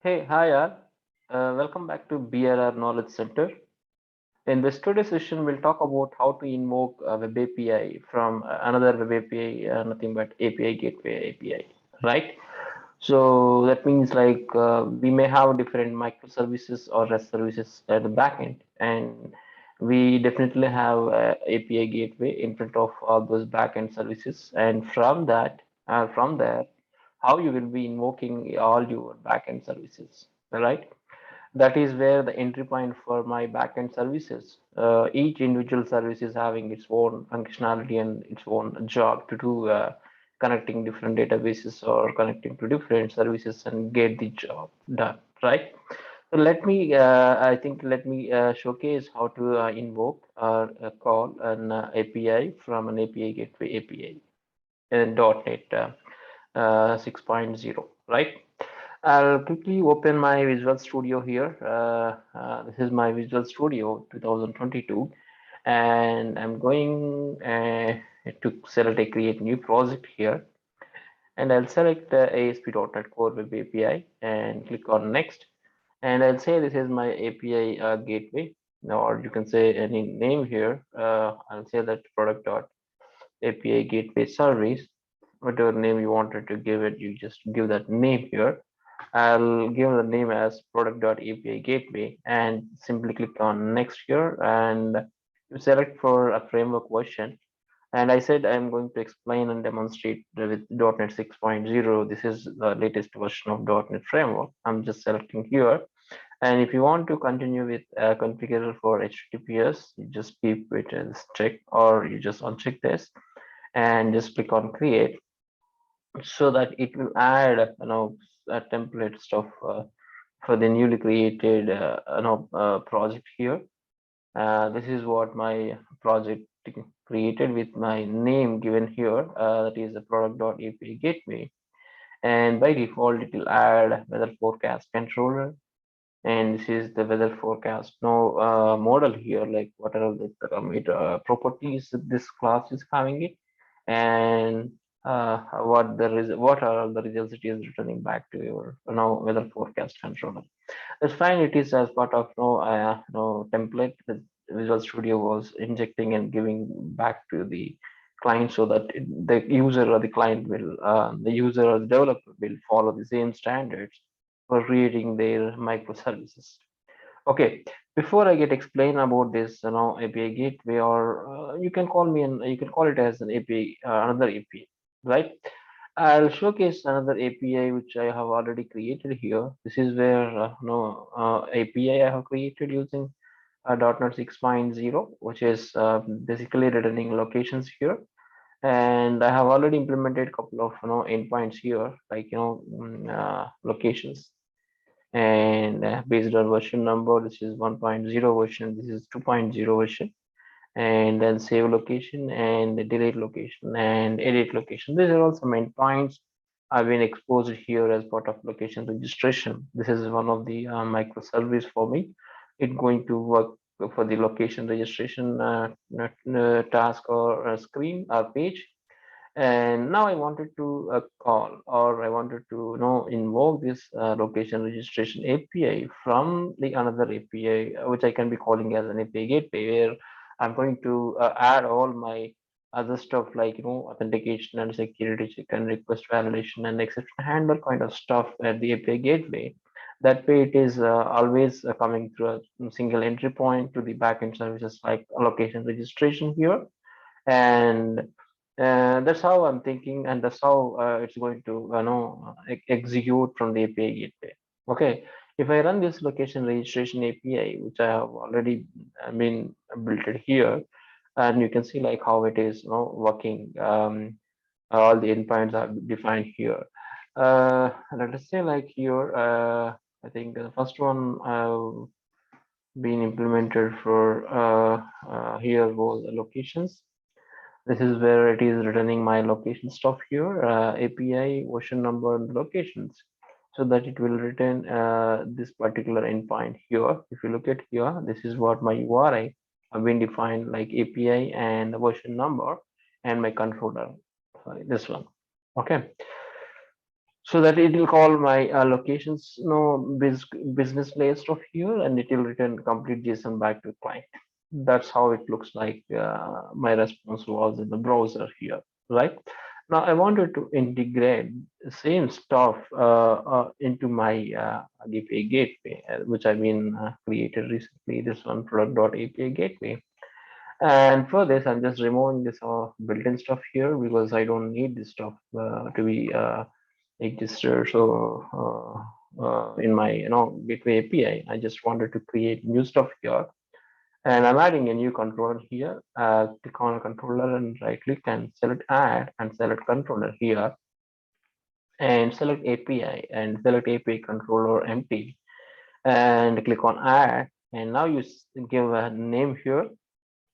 Hey, hi all. Welcome back to BRR Knowledge Center. In this today's session, we'll talk about how to invoke a web API from another web API, nothing but API Gateway API, right? So that means like we may have different microservices or REST services at the backend, and we definitely have API Gateway in front of all those backend services, and from there, how you will be invoking all your backend services, right? That is where the entry point for my backend services. Each individual service is having its own functionality and its own job to do, connecting different databases or connecting to different services and get the job done, right? So let me showcase how to invoke or call an API from an API gateway API in .NET 6.0, right? I'll quickly open my Visual Studio here. This is my Visual Studio 2022, and I'm going to select a create new project here, and I'll select ASP.NET Core Web API and click on next, and I'll say this is my API gateway, or you can say any name here. I'll say that product.api gateway service, whatever name you wanted to give it, you just give that name here. I'll give the name as product.api gateway and simply click on next here and you select for a framework version. And I said I'm going to explain and demonstrate with .NET 6.0. This is the latest version of .NET framework. I'm just selecting here. And if you want to continue with configure for HTTPS, you just keep it as check or you just uncheck this and just click on create so that it will add a template stuff for the newly created project here. This is what my project created with my name given here, that is the product.api gateway, and by default it will add weather forecast controller, and this is the weather forecast no model here, like what are the parameter properties that this class is having it, and what are the results it is returning back to your weather forecast controller. That's fine. It is as part of template that Visual Studio was injecting and giving back to the client so that the user or the client will, the user or the developer will follow the same standards for creating their microservices. Okay, before I get explain about this, API gateway, or you can call me and you can call it as an API, another API, right? I'll showcase another API which I have already created here. This is where API I have created using .NET 6.0, which is basically returning locations here. And I have already implemented a couple of endpoints here, like locations. And based on version number, this is 1.0 version, this is 2.0 version, and then save location and delete location and edit location. These are all some endpoints have been exposed here as part of location registration. This is one of the microservice for me. It's going to work for the location registration task or screen or page. And now I wanted to call, or I wanted to invoke this location registration API from the another API, which I can be calling as an API gateway, where I'm going to add all my other stuff like authentication and security check and request validation and exception handler kind of stuff at the API gateway. That way, it is always coming through a single entry point to the backend services like location registration here, and that's how I'm thinking, and that's how it's going to execute from the API gateway. Okay, if I run this location registration API, which I have already been built it here, and you can see like how it is working. All the endpoints are defined here. Let us say like here, I think the first one been implemented for here was the locations. This is where it is returning my location stuff here, API version number and locations, so that it will return this particular endpoint here. If you look at here, this is what my URI have been defined like API and the version number and my controller. Sorry, this one. Okay. so that it will call my locations, business layer stuff here, and it will return complete JSON back to client. That's how it looks like. My response was in the browser here, right? Now I wanted to integrate the same stuff into my API gateway, which I've been created recently. This one product.api gateway. And for this, I'm just removing this built-in stuff here because I don't need this stuff to be registered. So in my gateway API, I just wanted to create new stuff here, and I'm adding a new controller here. Click on controller and right click and select add and select controller here, and select API and select API controller empty, and click on add. And now you give a name here.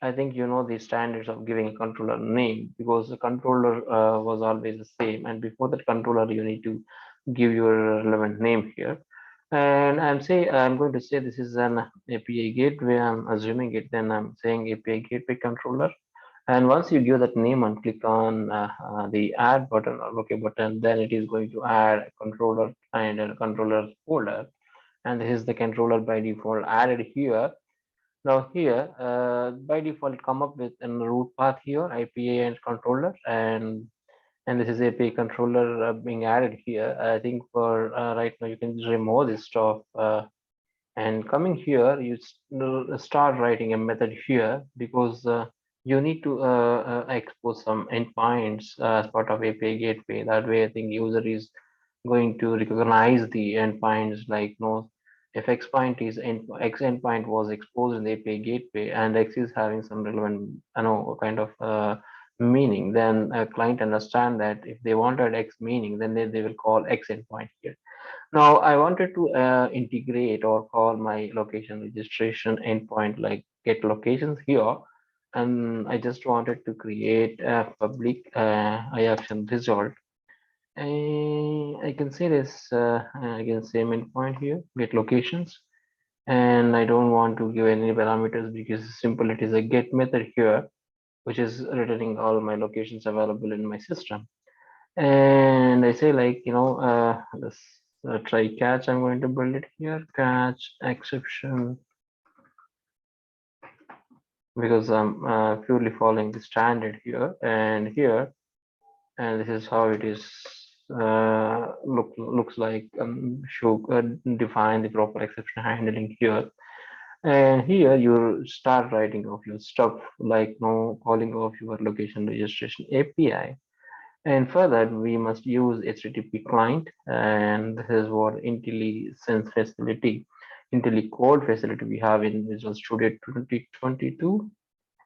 I think you know the standards of giving a controller name, because the controller was always the same, and before that controller you need to give your relevant name here. And I'm going to say this is an API gateway. I'm assuming it, then I'm saying API gateway controller. And once you give that name and click on the add button or OK button, then it is going to add a controller and a controller folder. And this is the controller by default added here. Now here, by default, come up with a root path here, IPA and controller, and this is API controller being added here. I think for right now you can just remove this stuff, and coming here, you start writing a method here, because you need to expose some endpoints as part of API gateway. That way, I think user is going to recognize the endpoints, like if X point is X endpoint was exposed in the API gateway and X is having some relevant kind of meaning, then a client understand that if they wanted X meaning, then they will call X endpoint here. Now I wanted to integrate or call my location registration endpoint like get locations here, and I just wanted to create a public IAction result. I can say this again, same endpoint here, get locations, and I don't want to give any parameters because simple it is a get method here, which is returning all my locations available in my system. And I say like this try catch. I'm going to build it here, catch exception, because I'm purely following the standard here and here, and this is how it is looks like. Show define the proper exception handling here, and here you start writing of your stuff, like calling of your location registration API. And further, we must use HTTP client, and this is what IntelliSense facility, IntelliCode facility we have in Visual Studio 2022.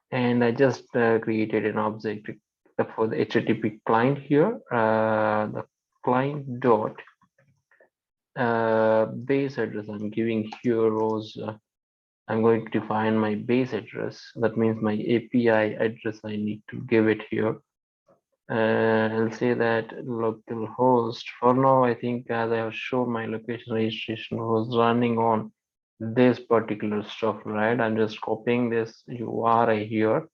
And I just created an object for the HTTP client here. The client dot base address I'm giving here was I'm going to define my base address. That means my API address I need to give it here. I'll say that localhost. For now, I think as I have shown, my location registration was running on this particular stuff, right? I'm just copying this URI here,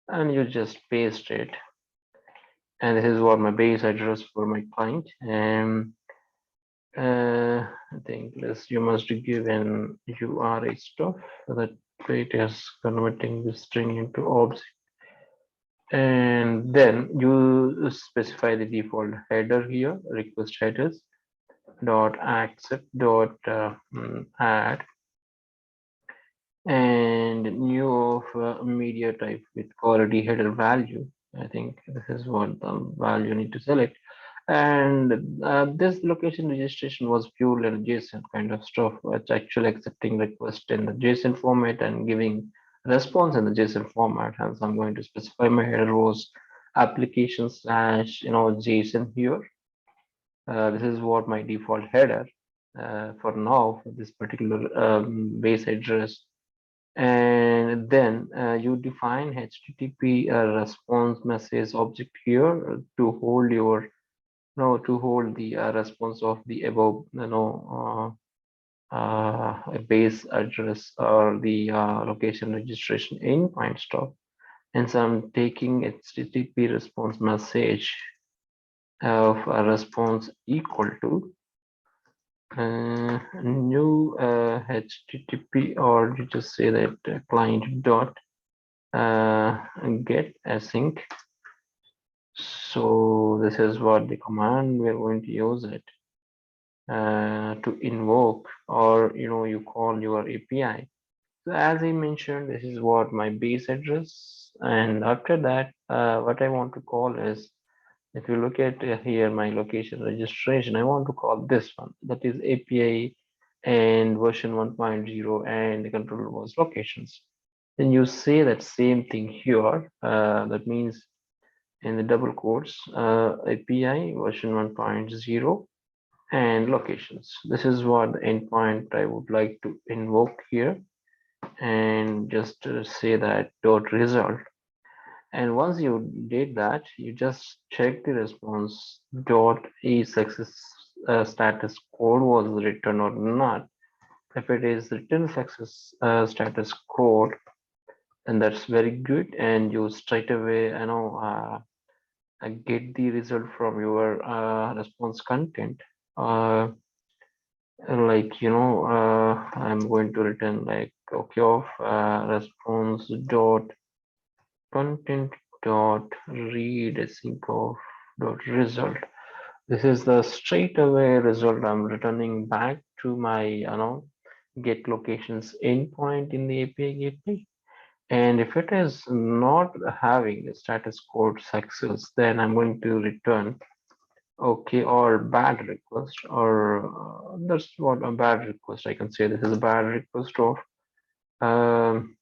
and you just paste it. And this is what my base address for my client. And I think this you must give an URI stuff so that it is converting the string into object. And then you specify the default header here, request headers dot accept dot add, and new of media type with quality header value. I think this is what the value you need to select. And this location registration was purely JSON kind of stuff. It's actually accepting request in the JSON format and giving response in the JSON format. And so I'm going to specify my header was application slash JSON here. This is what my default header for now for this particular base address. And then you define HTTP response message object here to hold your to hold the response of the above base address or the location registration endpoint stuff. And so I'm taking HTTP response message of a response equal to new HTTP, or you just say that client dot get async. So this is what the command we're going to use it to invoke, or you call your API. So as I mentioned, this is what my base address, and after that, what I want to call is, if you look at here, my location registration, I want to call this one, that is API and version 1.0, and the controller was locations. Then you say that same thing here. That means in the double quotes, API version 1.0 and locations. This is what the endpoint I would like to invoke here, and just say that dot result. And once you did that, you just check the response dot e success status code was written or not. If it is written success status code, then that's very good, and you straight away get the result from your response content. Like I'm going to return like okay of response dot content dot read async of dot result. This is the straight away result I'm returning back to my get locations endpoint in the API gateway. And if it is not having a status code success, then I'm going to return okay or bad request, or that's what a bad request I can say. This is a bad request of um,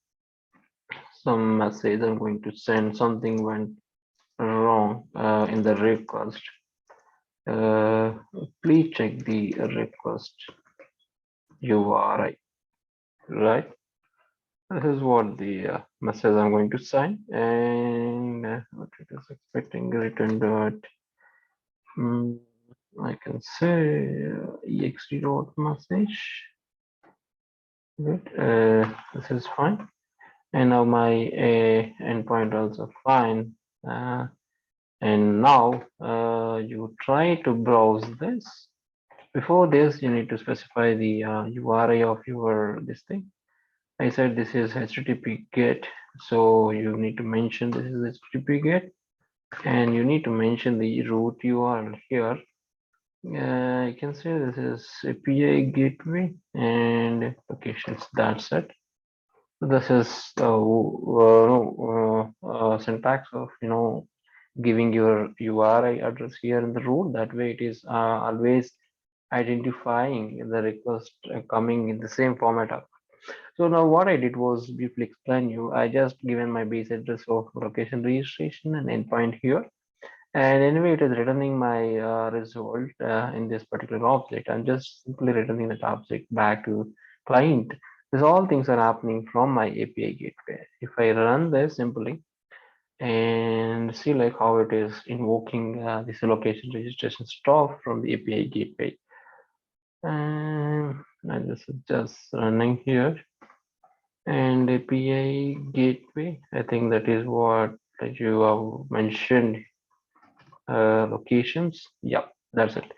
some message I'm going to send. Something went wrong in the request. Uh, Please check the request URI, right? This is what the message I'm going to send, and what it is expecting return dot. mm, I can say ext dot message. Good. This is fine, and now my endpoint also fine. Uh, and now you try to browse this. Before this, you need to specify the URI of your this thing. I said this is HTTP GET, so you need to mention this is HTTP GET, and you need to mention the root URL here. I can say this is API gateway and locations. That's it. This is the syntax of giving your URI address here in the root. That way, it is always identifying the request coming in the same format. So now what I did was briefly explain you. I just given my base address of location registration and endpoint here. And anyway, it is returning my result in this particular object. I'm just simply returning that object back to client. These all things are happening from my API gateway. If I run this simply and see like how it is invoking this location registration stuff from the API gateway. And this is just running here, and API gateway. I think that is what you have mentioned. Locations. Yeah, that's it.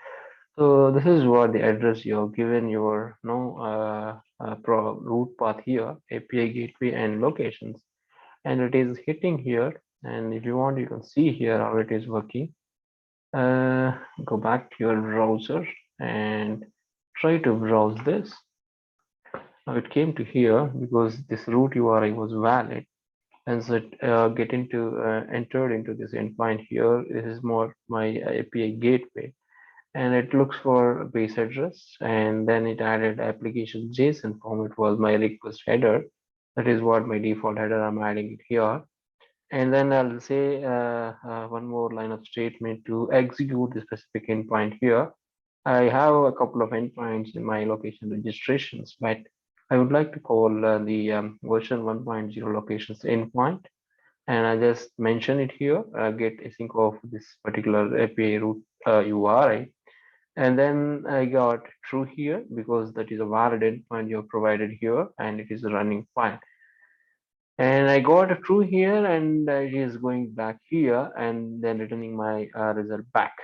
So this is what the address you have given your root path here, API gateway and locations, and it is hitting here. And if you want, you can see here how it is working. Go back to your browser and try to browse this. Now it came to here because this root URI was valid, and so it get into entered into this endpoint here. This is more my API gateway, and it looks for base address, and then it added application JSON form. It was my request header. That is what my default header. I'm adding it here, and then I'll say one more line of statement to execute the specific endpoint here. I have a couple of endpoints in my location registrations, but I would like to call the version 1.0 locations endpoint, and I just mention it here, get async of this particular API root URI, and then I got true here because that is a valid endpoint you have provided here, and it is running fine. And I got a true here, and it is going back here and then returning my result back.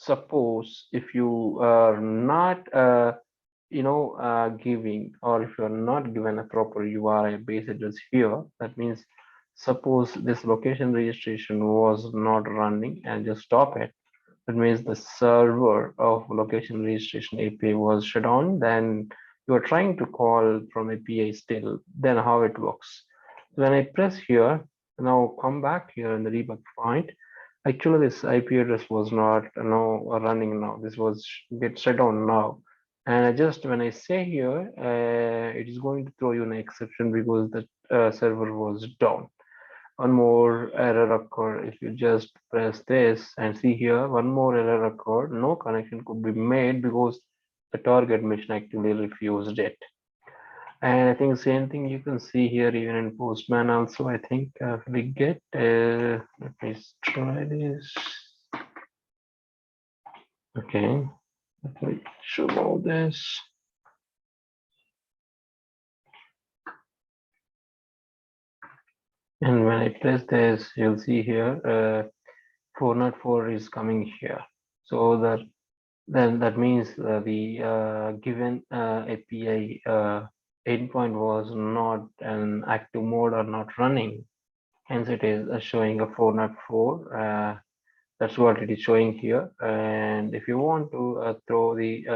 suppose if you are not giving, or if you're not given a proper URI base address here, that means suppose this location registration was not running and just stop it. That means the server of location registration API was shut down. Then you are trying to call from API still. Then how it works? When I press here, now come back here in the debug point. Actually, this IP address was not running now. This was get shut down now. And I just when I say here, it is going to throw you an exception because the server was down. One more error occurred. If you just press this and see here, one more error occurred. No connection could be made because the target mission actually refused it. And I think same thing you can see here even in Postman also. I think if we get, let me try this. Okay, let me show all this. And when I press this, you'll see here 404 is coming here. So that means the given API endpoint was not an active mode or not running. Hence, it is showing a 404. That's what it is showing here. And if you want to throw the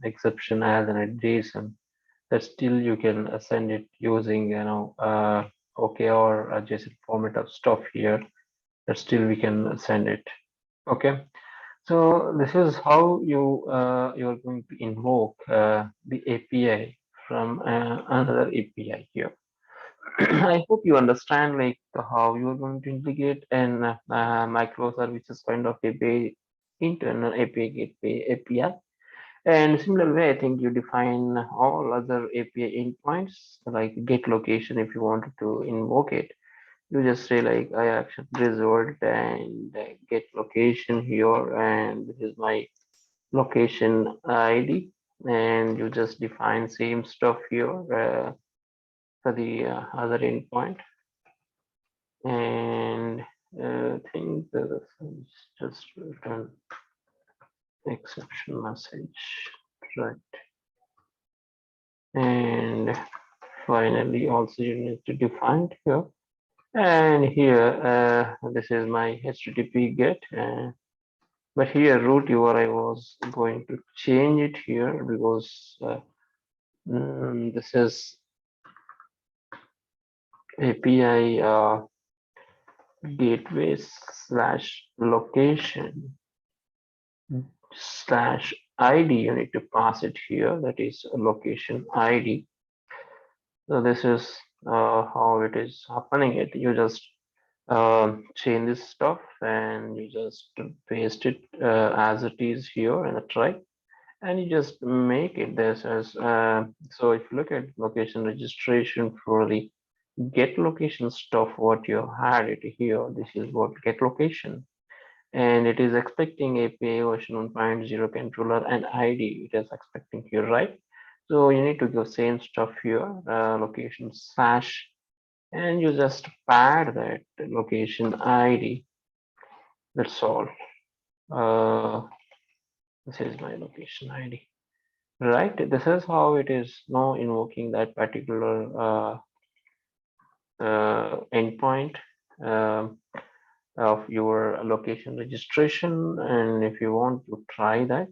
exception as an JSON, that still you can send it using OKR or JSON format of stuff here. That still we can send it. Okay. So this is how you're going to invoke the API from another API here. I hope you understand like how you are going to integrate an microservices kind of API into an API gateway API. And similar way, I think you define all other API endpoints like get location if you wanted to invoke it. You just say like I accept result and get location here, and this is my location ID, and you just define same stuff here for the other endpoint. And I think this is just return exception message, right? And finally, also you need to define here. And here, this is my HTTP GET. But here root URI was going to change it here because this is API gateway slash location slash ID. You need to pass it here. That is a location ID. So this is how it is happening. It you just change this stuff and you just paste it as it is here in the try, and you just make it this as so if you look at location registration for the get location stuff, what you had it here, this is what get location, and it is expecting API version 1.0 controller and ID it is expecting here, right? So you need to give same stuff here, location slash, and you just pad that location ID. That's all. This is my location ID, right? This is how it is now invoking that particular endpoint of your location registration. And if you want to try that,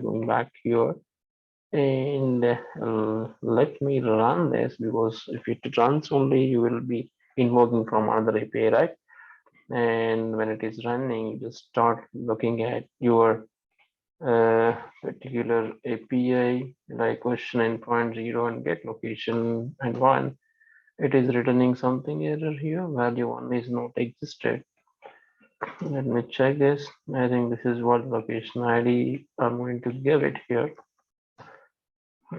going back here and let me run this, because if it runs only, you will be invoking from another API, right? And when it is running, you just start looking at your particular API like question endpoint 0 and get location and 1. It is returning something error here, value 1 is not existed. Let me check this. I think this is what location ID I'm going to give it here.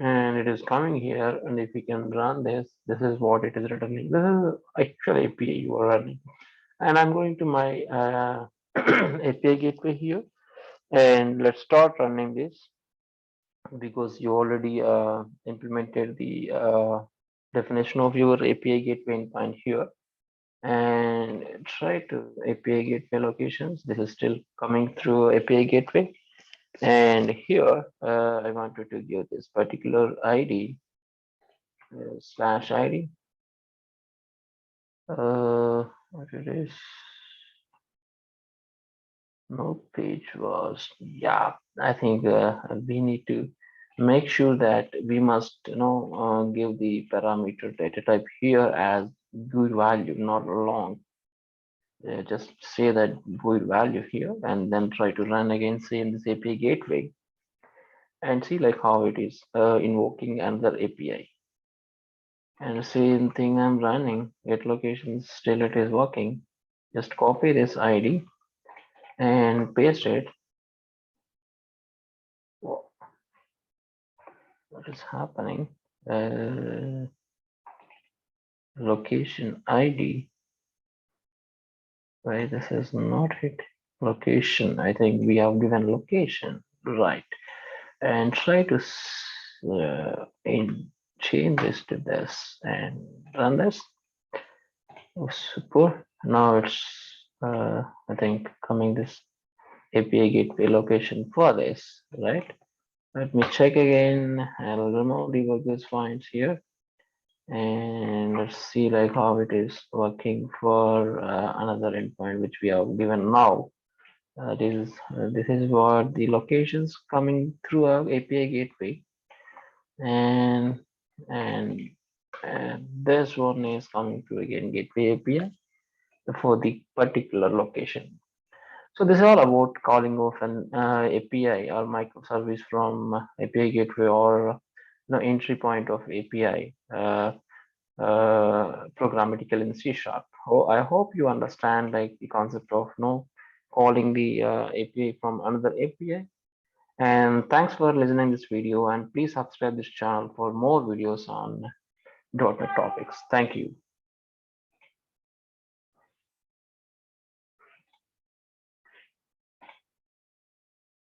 And it is coming here, and if we can run this, this is what it is returning. This is actual API you are running. And I'm going to my API gateway here, and let's start running this because you already implemented the definition of your API gateway endpoint here, and try to API gateway locations. This is still coming through API gateway. And here I wanted to give this particular ID slash ID. What it is? No page was. Yeah, I think we need to make sure that we must give the parameter data type here as good value, not long. Just say that void value here and then try to run again, say in this API gateway and see like how it is invoking another API. And same thing I'm running, get locations, still it is working. Just copy this ID and paste it. Whoa, what is happening? Uh, Location ID. Why this is not it? Location. I think we have given location, right? And try to change this to this and run this. Oh, super. Now it's I think coming this API gateway location for this, right? Let me check again. I'll remove the workers finds here and let's see like how it is working for another endpoint which we have given now. This is what the locations coming through our API gateway, and and this one is coming to again gateway API for the particular location. So this is all about calling of an API or microservice from API gateway or entry point of API programmatical in C sharp. Oh, I hope you understand like the concept of calling the API from another API. And thanks for listening this video and please subscribe this channel for more videos on .NET topics. Thank you.